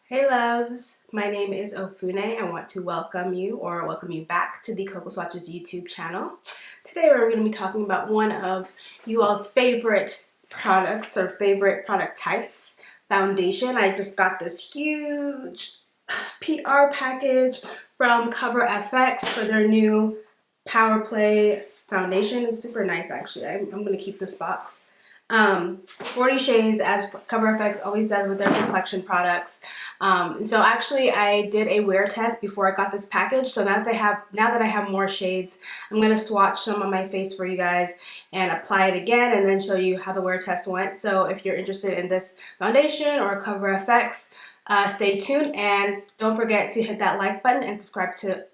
Hey loves, my name is Ofune. I want to welcome you back to the Coco Swatches YouTube channel. Today we're going to be talking about one of you all's favorite products or favorite product types, foundation. I just got this huge PR package from Cover FX for their new Power Play foundation. It's super nice actually. I'm going to keep this box. 40 shades, as Cover FX always does with their complexion products. So actually I did a wear test before I got this package. So now that I have more shades, I'm going to swatch some on my face for you guys and apply it again and then show you how the wear test went. So if you're interested in this foundation or Cover FX, stay tuned and don't forget to hit that like button and subscribe to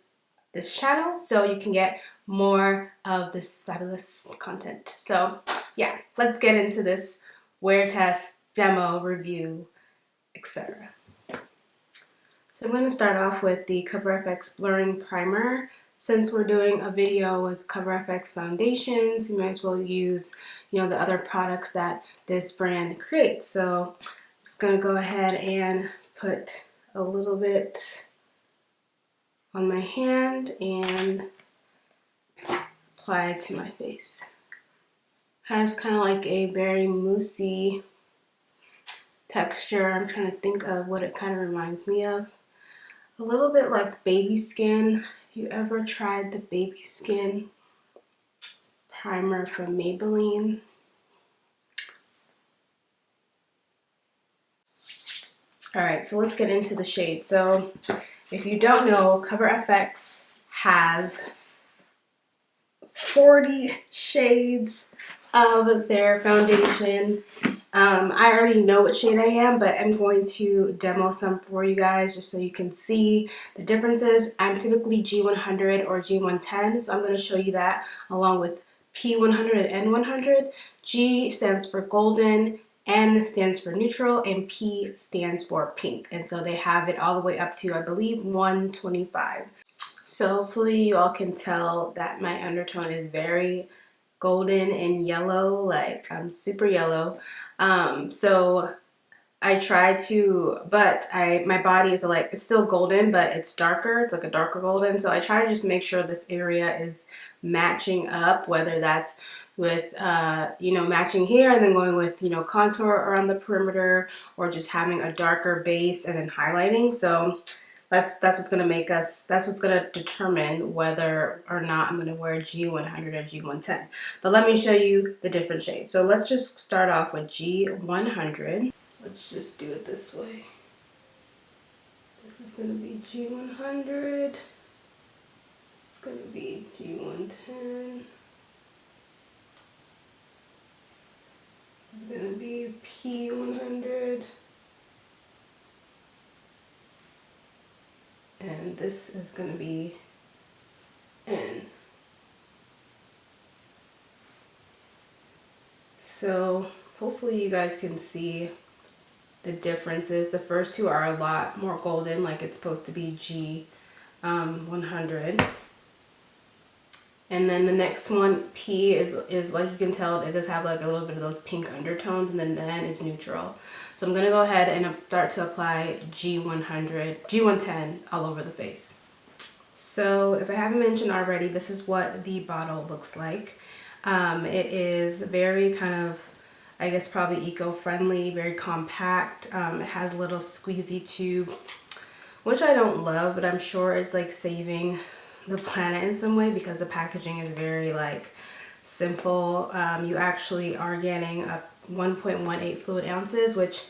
this channel so you can get more of this fabulous content. So yeah, let's get into this wear test, demo, review, etc. So I'm going to start off with the Cover FX Blurring Primer. Since we're doing a video with Cover FX foundations, you might as well use, the other products that this brand creates. So I'm just going to go ahead and put a little bit on my hand and apply it to my face. Has kind of like a very moussey texture. I'm trying to think of what it kind of reminds me of. A little bit like baby skin. If you ever tried the baby skin primer from Maybelline. Alright, so let's get into the shade. So if you don't know, Cover FX has 40 shades of their foundation. I already know what shade I am, but I'm going to demo some for you guys just so you can see the differences. I'm typically G100 or G110, so I'm going to show you that along with P100 and N100. G stands for golden, N stands for neutral, and P stands for pink. And so they have it all the way up to, I believe, 125. So hopefully you all can tell that my undertone is very golden and yellow, like super yellow. So I try to, but my body is like, it's still golden, but it's darker. It's like a darker golden. So I try to just make sure this area is matching up, whether that's with, matching here and then going with, contour around the perimeter or just having a darker base and then highlighting. So that's what's going to make us, that's what's going to determine whether or not I'm going to wear G100 or G110. But let me show you the different shades. So let's just start off with G100. Let's just do it this way. This is going to be G100. This is going to be G110. This is going to be P100. And this is going to be N. So hopefully you guys can see the differences. The first two are a lot more golden, like it's supposed to be G100. And then the next one, P, is like you can tell, it does have like a little bit of those pink undertones, and then the N is neutral. So I'm going to go ahead and start to apply G110 all over the face. So if I haven't mentioned already, this is what the bottle looks like. It is very kind of, I guess probably eco-friendly, very compact. It has a little squeezy tube, which I don't love, but I'm sure it's like saving the planet in some way because the packaging is very like simple. You actually are getting a 1.18 fluid ounces, which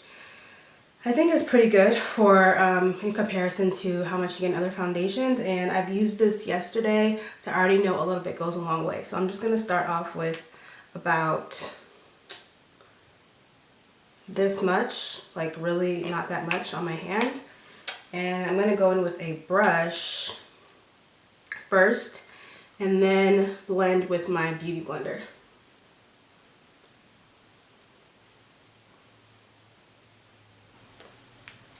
I think is pretty good for in comparison to how much you get in other foundations. And I've used this yesterday, so I already know a little bit goes a long way. So I'm just going to start off with about this much, like really not that much on my hand. And I'm going to go in with a brush first and then blend with my beauty blender.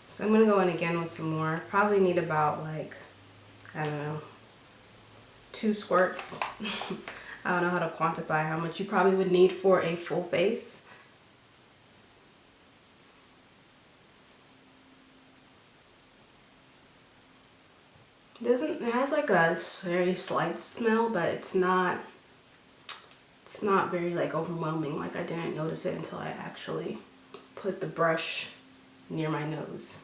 So I'm going to go in again with some more. Probably need about like, I don't know, 2 squirts. I don't know how to quantify how much you probably would need for a full face. It has like a very slight smell, but it's not very like overwhelming. Like I didn't notice it until I actually put the brush near my nose.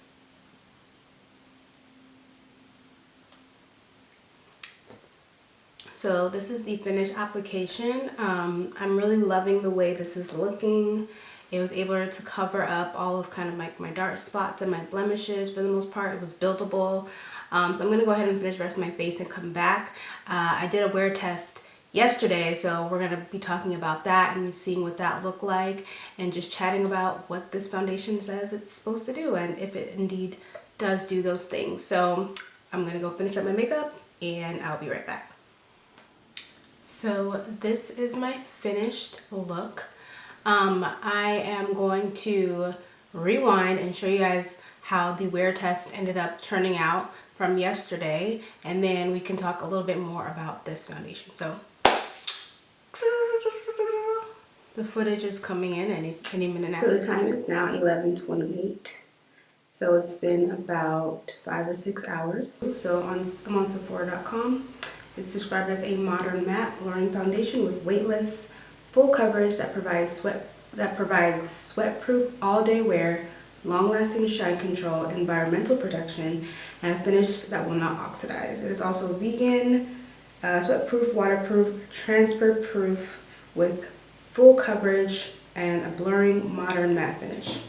So this is the finished application. I'm really loving the way this is looking. It was able to cover up all of kind of like my dark spots and my blemishes for the most part. It was buildable. So I'm going to go ahead and finish the rest of my face and come back. I did a wear test yesterday, so we're going to be talking about that and seeing what that looked like and just chatting about what this foundation says it's supposed to do and if it indeed does do those things. So I'm going to go finish up my makeup and I'll be right back. So this is my finished look. I am going to rewind and show you guys how the wear test ended up turning out from yesterday, and then we can talk a little bit more about this foundation. So the footage is coming in any minute now. So the time is now 11:28. So it's been about 5 or 6 hours. So I'm on Sephora.com. It's described as a modern matte blurring foundation with weightless, full coverage that provides sweat-proof all-day wear, long-lasting shine control, environmental protection, and a finish that will not oxidize. It is also vegan, sweat-proof, waterproof, transfer-proof with full coverage and a blurring modern matte finish.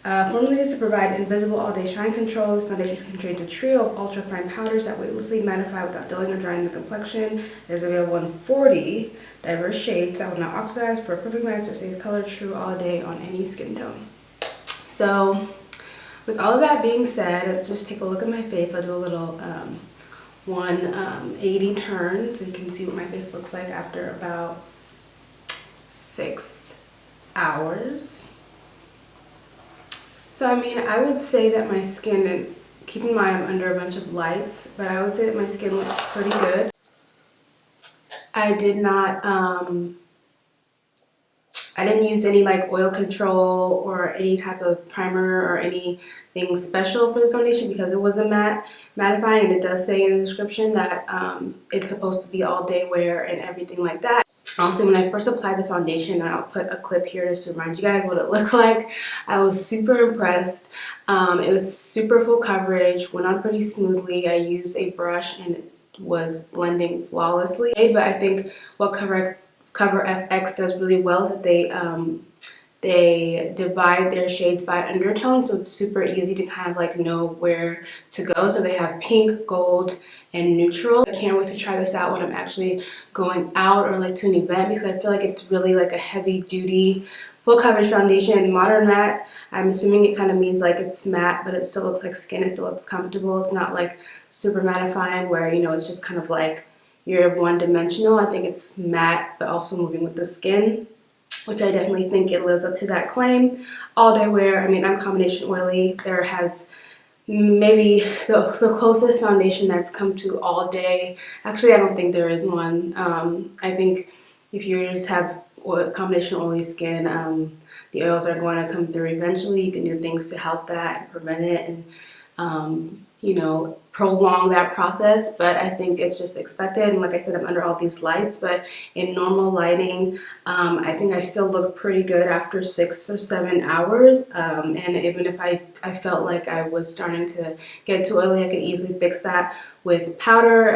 Formulated to provide invisible all-day shine control, this foundation contains a trio of ultra-fine powders that weightlessly mattify without dulling or drying the complexion. It is available in 40 diverse shades that will not oxidize for a perfect match that stays colored true all day on any skin tone. So, with all of that being said, let's just take a look at my face. I'll do a little 180 turn so you can see what my face looks like after about 6 hours. So I mean, I would say that my skin, and keep in mind I'm under a bunch of lights, but I would say that my skin looks pretty good. I did not, I didn't use any like oil control or any type of primer or anything special for the foundation because it was a mattifying, and it does say in the description that it's supposed to be all day wear and everything like that. Also, when I first applied the foundation, and I'll put a clip here just to remind you guys what it looked like, I was super impressed. It was super full coverage, went on pretty smoothly. I used a brush and it was blending flawlessly. But I think what Cover FX does really well is that they divide their shades by undertone, so it's super easy to kind of like know where to go. So they have pink, gold, and neutral. I can't wait to try this out when I'm actually going out or like to an event because I feel like it's really like a heavy duty full coverage foundation. Modern matte, I'm assuming it kind of means like it's matte but it still looks like skin, it still looks comfortable. It's not like super mattifying where, you know, it's just kind of like you're one-dimensional. I think it's matte but also moving with the skin, which I definitely think it lives up to that claim. All day wear, I mean, I'm combination oily. There has maybe the closest foundation that's come to all day. Actually, I don't think there is one. I think if you just have combination oily skin, the oils are going to come through eventually. You can do things to help that and prevent it and, you know, prolong that process, but I think it's just expected. And like I said, I'm under all these lights, but in normal lighting, I think I still look pretty good after 6 or 7 hours. And even if I felt like I was starting to get too oily, I could easily fix that with powder.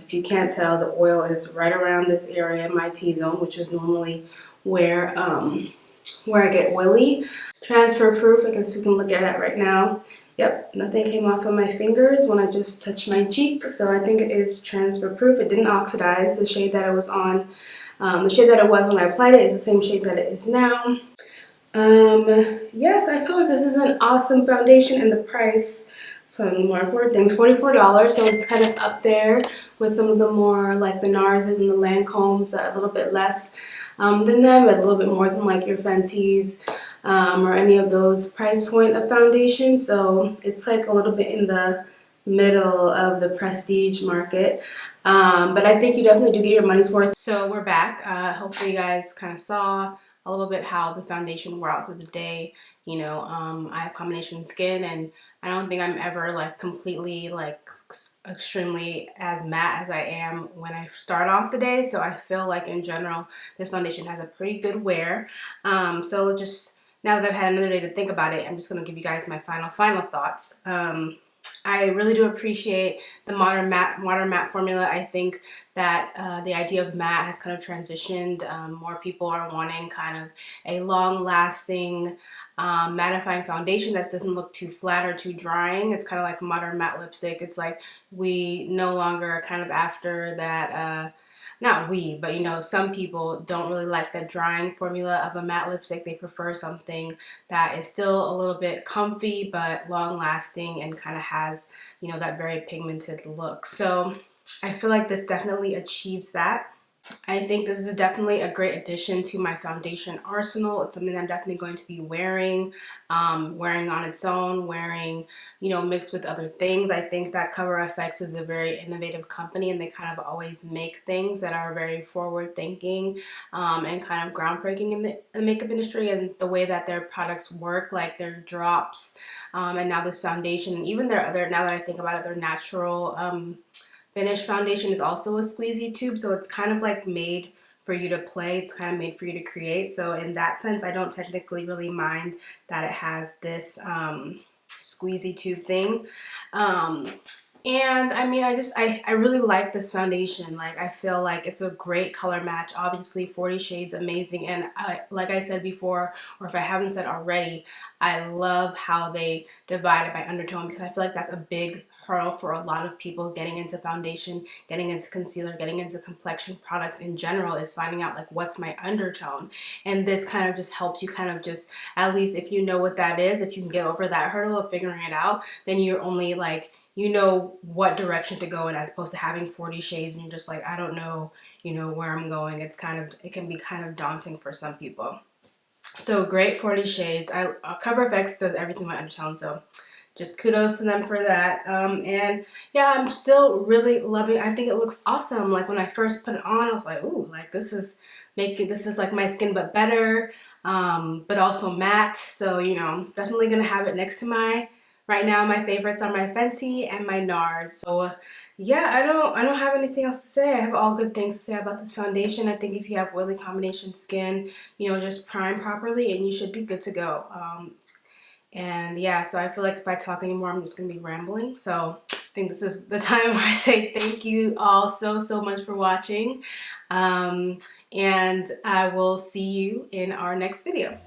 If you can't tell, the oil is right around this area, my T-zone, which is normally where I get oily. Transfer proof, I guess we can look at that right now. Yep, nothing came off of my fingers when I just touched my cheek, so I think it is transfer proof. It didn't oxidize. The shade that I was on, the shade that it was when I applied it is the same shade that it is now. Yes, I feel like this is an awesome foundation, and the price, so more important things, $44, so it's kind of up there with some of the more like the Nars's and the Lancomes, a little bit less than them, but a little bit more than like your Fenty's or any of those price point of foundation. So it's like a little bit in the middle of the prestige market, but I think you definitely do get your money's worth. So we're back. Hopefully you guys kind of saw a little bit how the foundation wore out through the day. You know, I have combination skin, and I don't think I'm ever like completely like extremely as matte as I am when I start off the day. So I feel like in general this foundation has a pretty good wear. So just now that I've had another day to think about it, I'm just going to give you guys my final thoughts. I really do appreciate the modern matte formula. I think that the idea of matte has kind of transitioned. More people are wanting kind of a long-lasting mattifying foundation that doesn't look too flat or too drying. It's kind of like modern matte lipstick. It's like we no longer kind of after that not we, but you know, some people don't really like the drying formula of a matte lipstick. They prefer something that is still a little bit comfy but long lasting and kind of has, you know, that very pigmented look. So I feel like this definitely achieves that. I think this is definitely a great addition to my foundation arsenal. It's something I'm definitely going to be wearing, wearing on its own, wearing, you know, mixed with other things. I think that Cover FX is a very innovative company, and they kind of always make things that are very forward thinking and kind of groundbreaking in the makeup industry, and the way that their products work, like their drops, and now this foundation, and even their other, now that I think about it, their natural finish foundation is also a squeezy tube, so it's kind of like made for you to play. It's kind of made for you to create. So in that sense, I don't technically really mind that it has this squeezy tube thing. And I mean, I really like this foundation. Like, I feel like it's a great color match. Obviously 40 shades, amazing. And like I said before, or if I haven't said already, I love how they divide it by undertone, because I feel like that's a big hurdle for a lot of people getting into foundation, getting into concealer, getting into complexion products in general, is finding out like what's my undertone. And this kind of just helps you kind of just, at least if you know what that is, if you can get over that hurdle of figuring it out, then you're only like, you know what direction to go in, as opposed to having 40 shades and you're just like, I don't know, you know, where I'm going. It's kind of, it can be kind of daunting for some people. So great 40 shades. Cover FX does everything with undertone, so just kudos to them for that. And yeah, I'm still really loving it. I think it looks awesome. Like when I first put it on, I was like, ooh, like this is like my skin but better, but also matte. So, you know, definitely gonna have it next to my, right now my favorites are my Fenty and my NARS. So yeah, I don't have anything else to say. I have all good things to say about this foundation. I think if you have oily combination skin, you know, just prime properly and you should be good to go. And yeah, so I feel like if I talk anymore, I'm just gonna be rambling. So I think this is the time where I say thank you all so much for watching. And I will see you in our next video.